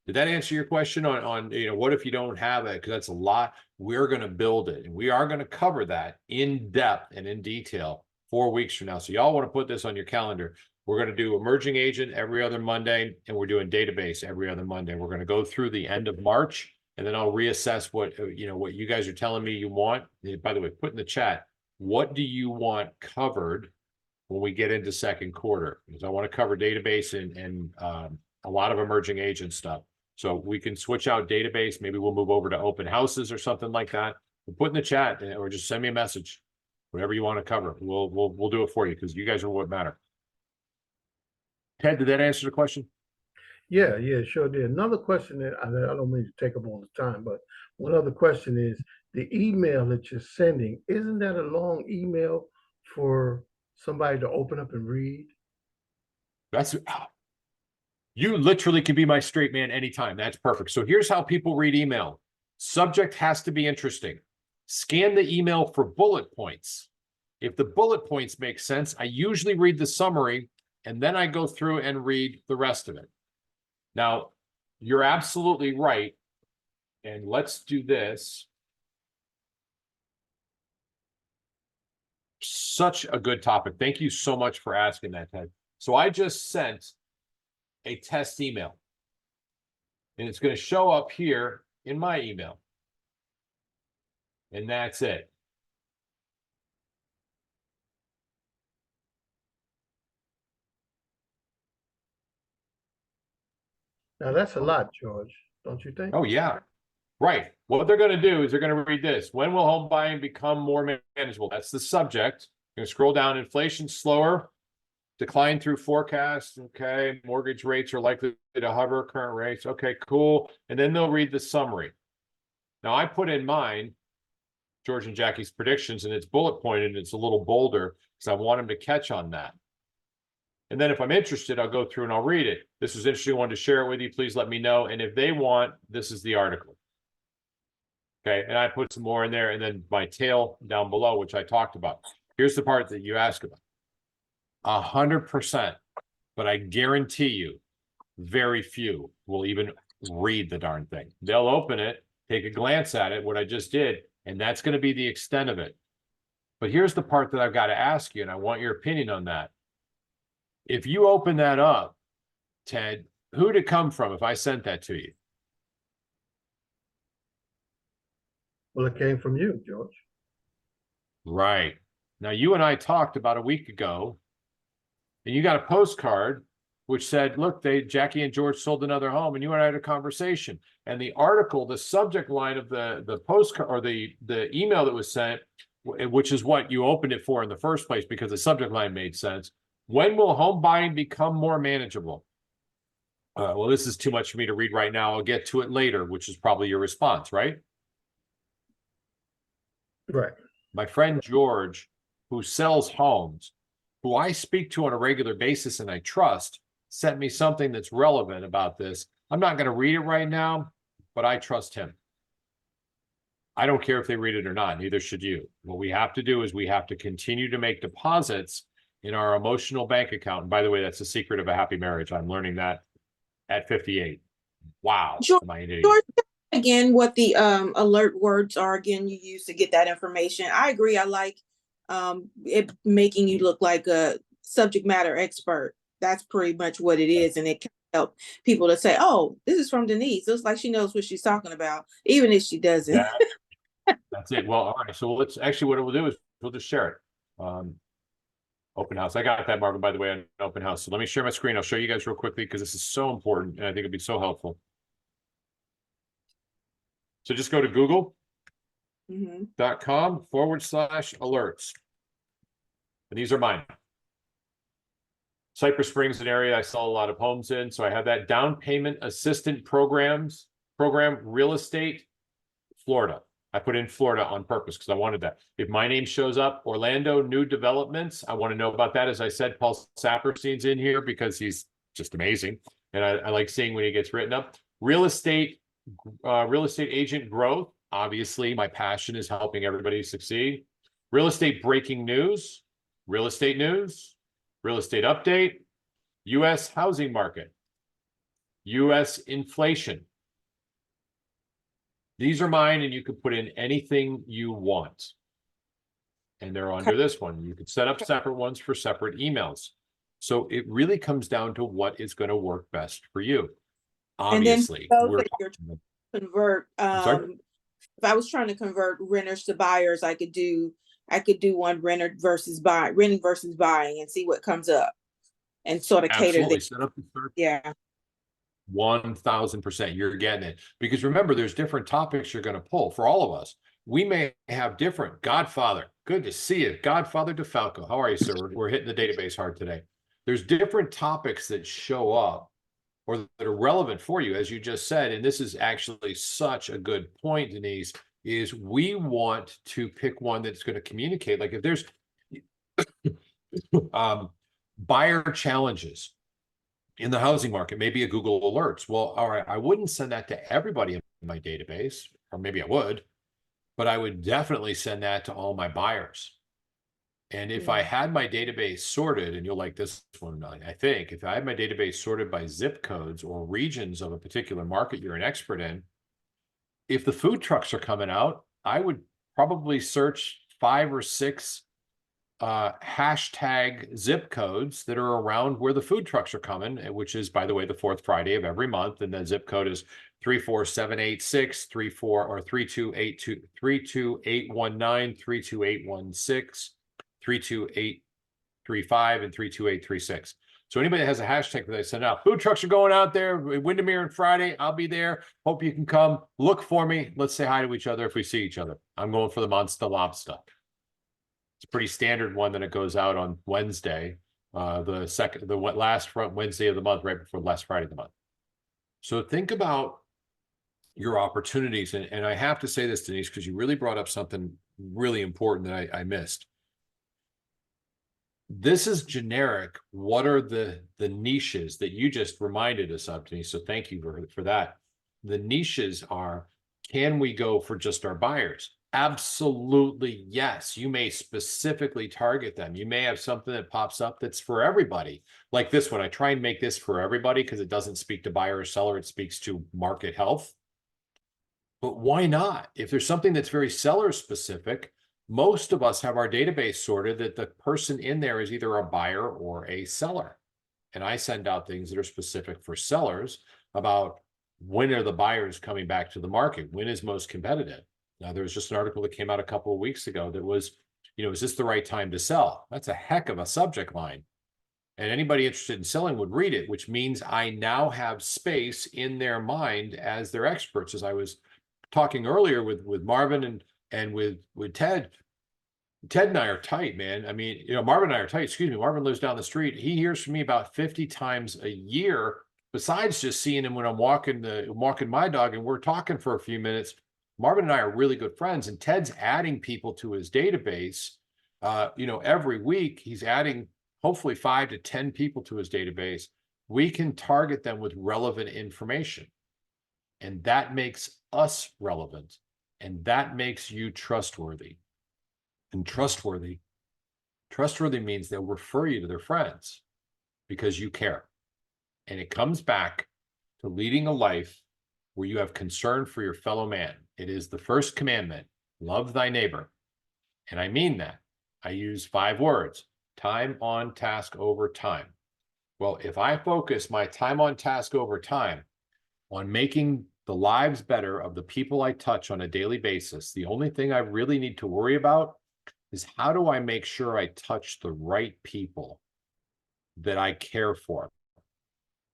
Did that answer your question on what if you don't have it? Because that's a lot. We're going to build it, and we are going to cover that in depth and in detail 4 weeks from now. So y'all want to put this on your calendar. We're going to do emerging agent every other Monday, and we're doing database every other Monday. We're going to go through the end of March, and then I'll reassess what you guys are telling me you want. By the way, put in the chat, what do you want covered when we get into second quarter? Because I want to cover database and a lot of emerging agent stuff. So we can switch out database. Maybe we'll move over to open houses or something like that. Put in the chat or just send me a message. Whatever you want to cover, we'll do it for you because you guys are what matter. Ted, did that answer the question? Yeah, sure did. Another question that I don't mean to take up all the time, but one other question is the email that you're sending, isn't that a long email for somebody to open up and read? You literally can be my straight man anytime. That's perfect. So here's how people read email. Subject has to be interesting. Scan the email for bullet points. If the bullet points make sense, I usually read the summary and then I go through and read the rest of it. Now, you're absolutely right. And let's do this. Such a good topic. Thank you so much for asking that, Ted. So I just sent a test email, and it's going to show up here in my email. And that's it. Now that's a lot, George, don't you think? Oh, yeah. Right. What they're going to do is they're going to read this. When will home buying become more manageable? That's the subject. You're going to scroll down. Inflation slower, decline through forecast. Okay. Mortgage rates are likely to hover current rates. Okay, cool. And then they'll read the summary. Now I put in mine, George and Jackie's predictions, and it's bullet pointed and it's a little bolder because I want them to catch on that. And then if I'm interested, I'll go through and I'll read it. This was interesting. I wanted to share it with you. Please let me know. And if they want, this is the article. Okay. And I put some more in there and then my tail down below, which I talked about. Here's the part that you asked about. 100%. But I guarantee you, very few will even read the darn thing. They'll open it, take a glance at it, what I just did, and that's going to be the extent of it. But here's the part that I've got to ask you, and I want your opinion on that. If you open that up, Ted, who'd it come from if I sent that to you? Well, it came from you, George. Right. Now, you and I talked about a week ago, and you got a postcard which said, look, Jackie and George sold another home, and you and I had a conversation. And the article, the subject line of the postcard or the email that was sent, which is what you opened it for in the first place because the subject line made sense. When will home buying become more manageable? Well, this is too much for me to read right now. I'll get to it later, which is probably your response, right? Right. My friend George, who sells homes, who I speak to on a regular basis and I trust, sent me something that's relevant about this. I'm not going to read it right now, but I trust him. I don't care if they read it or not, neither should you. What we have to do is we have to continue to make deposits in our emotional bank account. And by the way, that's the secret of a happy marriage. I'm learning that at 58. Wow. George, Am I an idiot? George, again, what the alert words are again you use to get that information. I agree. I like it making you look like a subject matter expert. That's pretty much what it is. And it can help people to say, oh, this is from Denise. Looks like she knows what she's talking about, even if she doesn't. Yeah, that's it. Well, all right. So let's actually, what we'll do is we'll just share it. Open house. I got that, Marvin, by the way, on open house. So let me share my screen. I'll show you guys real quickly because this is so important and I think it'll be so helpful. So just go to google.com/alerts. And these are mine. Cypress Springs, an area I sell a lot of homes in. So I have that down payment assistant program, real estate, Florida. I put in Florida on purpose because I wanted that. If my name shows up, Orlando new developments, I want to know about that. As I said, Paul Saperstein's in here because he's just amazing. And I like seeing when he gets written up. Real estate agent growth. Obviously, my passion is helping everybody succeed. Real estate breaking news, real estate update, U.S. housing market, U.S. inflation. These are mine, and you could put in anything you want. And they're under this one. You could set up separate ones for separate emails. So it really comes down to what is going to work best for you. Obviously, and then you're convert. If I was trying to convert renters to buyers, I could do one renting versus buying and see what comes up, and sort of cater this. Set up the search. Yeah. 1000%. You're getting it. Because remember, there's different topics you're going to pull for all of us. We may have different. Godfather, good to see you. Godfather DeFalco. How are you, sir? We're hitting the database hard today. There's different topics that show up or that are relevant for you, as you just said. And this is actually such a good point, Denise, is we want to pick one that's going to communicate. Like if there's buyer challenges in the housing market, maybe a Google Alerts. Well, all right, I wouldn't send that to everybody in my database, or maybe I would, but I would definitely send that to all my buyers. And if I had my database sorted, and you'll like this one, I think, if I had my database sorted by zip codes or regions of a particular market you're an expert in, if the food trucks are coming out, I would probably search 5 or 6 hashtag zip codes that are around where the food trucks are coming, which is, by the way, the fourth Friday of every month. And the zip code is 34786, 32822, 32819, 32816, 32835, and 32836. So anybody that has a hashtag that they send out, food trucks are going out there, Windermere and Friday, I'll be there. Hope you can come. Look for me. Let's say hi to each other if we see each other. I'm going for the Monster Lobster. It's a pretty standard one that it goes out on Wednesday, the last Wednesday of the month, right before last Friday of the month. So think about your opportunities. And I have to say this, Denise, because you really brought up something really important that I missed. This is generic. What are the niches that you just reminded us of, Denise? So thank you for that. The niches are, can we go for just our buyers? Absolutely, yes. You may specifically target them. You may have something that pops up that's for everybody. Like this one, I try and make this for everybody because it doesn't speak to buyer or seller. It speaks to market health. But why not? If there's something that's very seller specific, most of us have our database sorted that the person in there is either a buyer or a seller. And I send out things that are specific for sellers about when are the buyers coming back to the market? When is most competitive? Now, there was just an article that came out a couple of weeks ago that was, is this the right time to sell? That's a heck of a subject line. And anybody interested in selling would read it, which means I now have space in their mind as their experts. As I was talking earlier with Marvin and with Ted. Ted and I are tight, man. I mean, Marvin and I are tight. Excuse me. Marvin lives down the street. He hears from me about 50 times a year, besides just seeing him when I'm walking my dog and we're talking for a few minutes. Marvin and I are really good friends, and Ted's adding people to his database. Every week he's adding hopefully 5 to 10 people to his database. We can target them with relevant information. And that makes us relevant. And that makes you trustworthy. And trustworthy means they'll refer you to their friends because you care. And it comes back to leading a life where you have concern for your fellow man. It is the first commandment, love thy neighbor. And I mean that. I use 5 words, time on task over time. Well, if I focus my time on task over time on making the lives better of the people I touch on a daily basis, the only thing I really need to worry about is how do I make sure I touch the right people that I care for?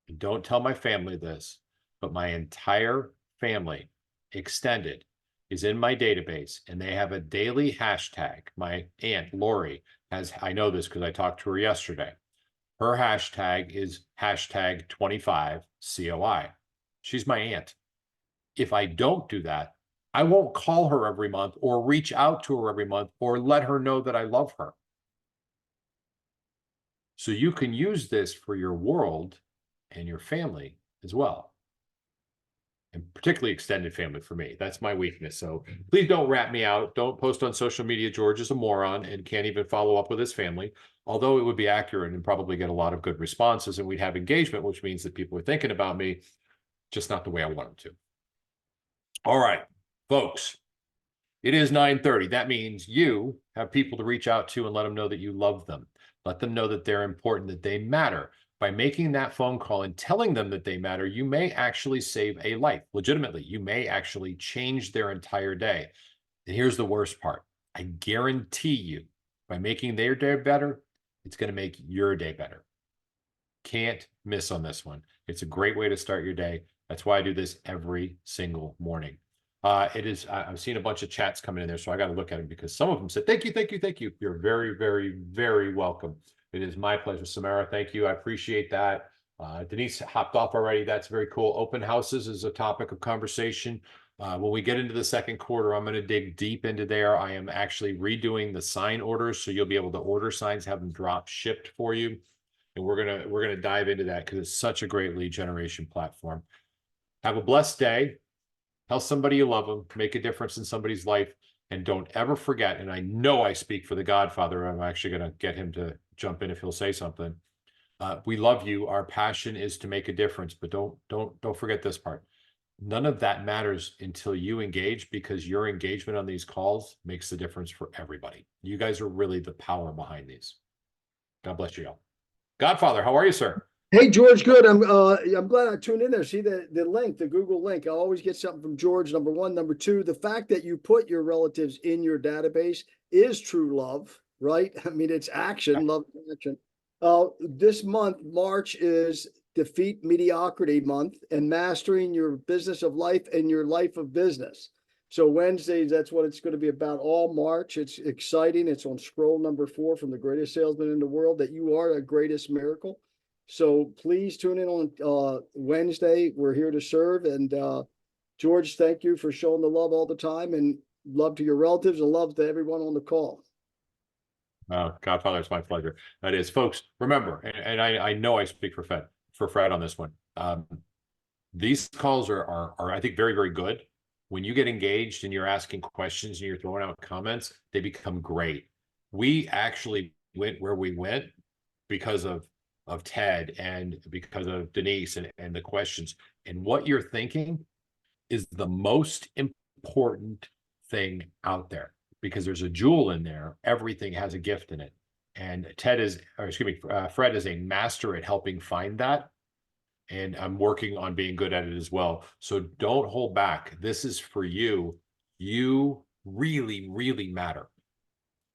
And don't tell my family this, but my entire family, extended, is in my database, and they have a daily hashtag. My aunt, Lori, I know this because I talked to her yesterday. Her hashtag is hashtag 25COI. She's my aunt. If I don't do that, I won't call her every month or reach out to her every month or let her know that I love her. So you can use this for your world and your family as well. And particularly extended family for me. That's my weakness. So please don't rat me out. Don't post on social media. George is a moron and can't even follow up with his family, although it would be accurate and probably get a lot of good responses and we'd have engagement, which means that people are thinking about me, just not the way I want them to. All right, folks, it is 9:30. That means you have people to reach out to and let them know that you love them. Let them know that they're important, that they matter. By making that phone call and telling them that they matter, you may actually save a life. Legitimately, you may actually change their entire day. And here's the worst part. I guarantee you, by making their day better, it's going to make your day better. Can't miss on this one. It's a great way to start your day. That's why I do this every single morning. I've seen a bunch of chats coming in there, so I got to look at them because some of them said, thank you, thank you, thank you. You're very, very, very welcome. It is my pleasure. Samara, thank you. I appreciate that. Denise hopped off already. That's very cool. Open houses is a topic of conversation. When we get into the second quarter, I'm going to dig deep into there. I am actually redoing the sign orders, so you'll be able to order signs, have them drop shipped for you. And we're gonna dive into that because it's such a great lead generation platform. Have a blessed day. Tell somebody you love them, make a difference in somebody's life, and don't ever forget, and I know I speak for the Godfather, I'm actually going to get him to jump in if he'll say something. We love you. Our passion is to make a difference, but don't forget this part. None of that matters until you engage, because your engagement on these calls makes the difference for everybody. You guys are really the power behind these. God bless you all. Godfather, how are you, sir? Hey, George, good. I'm glad I tuned in there. See the link, the Google link. I always get something from George, number one. Number two, the fact that you put your relatives in your database is true love, right? I mean, it's action, love is action. This month, March, is Defeat Mediocrity Month and Mastering Your Business of Life and Your Life of Business. So Wednesdays, that's what it's going to be about all March. It's exciting. It's on scroll number 4 from The Greatest Salesman in the World, that you are a greatest miracle. So please tune in on Wednesday. We're here to serve. And George, thank you for showing the love all the time, and love to your relatives and love to everyone on the call. Godfather, it's my pleasure. That is, folks, remember, and I know I speak for Fred on this one. These calls are I think very, very good. When you get engaged and you're asking questions and you're throwing out comments, they become great. We actually went where we went because of Ted and because of Denise and the questions. And what you're thinking is the most important thing out there, because there's a jewel in there. Everything has a gift in it. And Fred is a master at helping find that. And I'm working on being good at it as well. So don't hold back. This is for you. You really, really matter.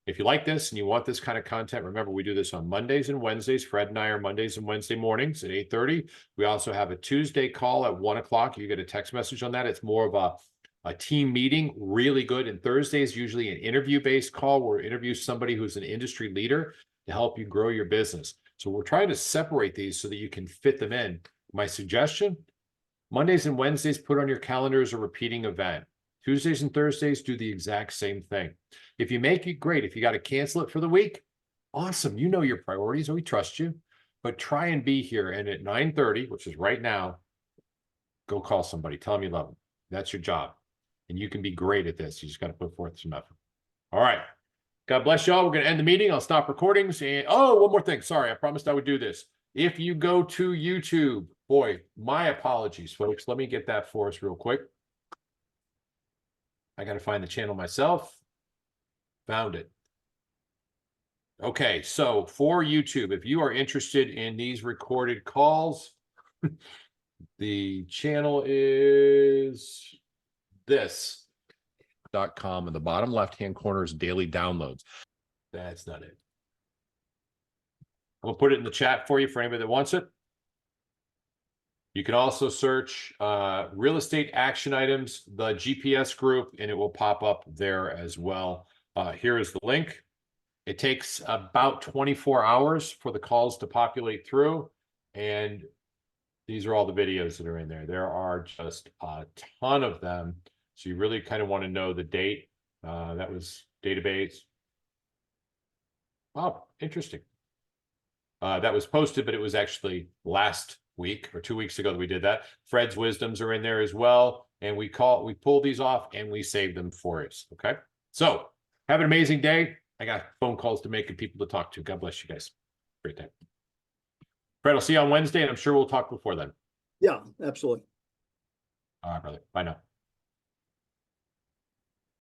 If you like this and you want this kind of content, remember, we do this on Mondays and Wednesdays. Fred and I are Mondays and Wednesday mornings at 8:30. We also have a Tuesday call at 1 o'clock. You get a text message on that. It's more of a team meeting, really good. And Thursday is usually an interview-based call where we interview somebody who's an industry leader to help you grow your business. So we're trying to separate these so that you can fit them in. My suggestion, Mondays and Wednesdays, put on your calendar as a repeating event. Tuesdays and Thursdays, do the exact same thing. If you make it, great. If you got to cancel it for the week, awesome. You know your priorities, and we trust you. But try and be here. And at 9:30, which is right now, go call somebody. Tell them you love them. That's your job. And you can be great at this. You just got to put forth some effort. All right. God bless y'all. We're going to end the meeting. I'll stop recordings. And one more thing. Sorry, I promised I would do this. If you go to YouTube, boy, my apologies, folks. Let me get that for us real quick. I got to find the channel myself. Found it. Okay, so for YouTube, if you are interested in these recorded calls, the channel is this.com. In the bottom left-hand corner is daily downloads. That's not it. We'll put it in the chat for you for anybody that wants it. You can also search real estate action items, the GPS group, and it will pop up there as well. Here is the link. It takes about 24 hours for the calls to populate through. And these are all the videos that are in there. There are just a ton of them. So you really kind of want to know the date. That was database. Oh, interesting. That was posted, but it was actually last week or 2 weeks ago that we did that. Fred's wisdoms are in there as well. And we pull these off and we save them for us. Okay. So have an amazing day. I got phone calls to make and people to talk to. God bless you guys. Great day. Fred, I'll see you on Wednesday, and I'm sure we'll talk before then. Yeah, absolutely. All right, brother. Bye now.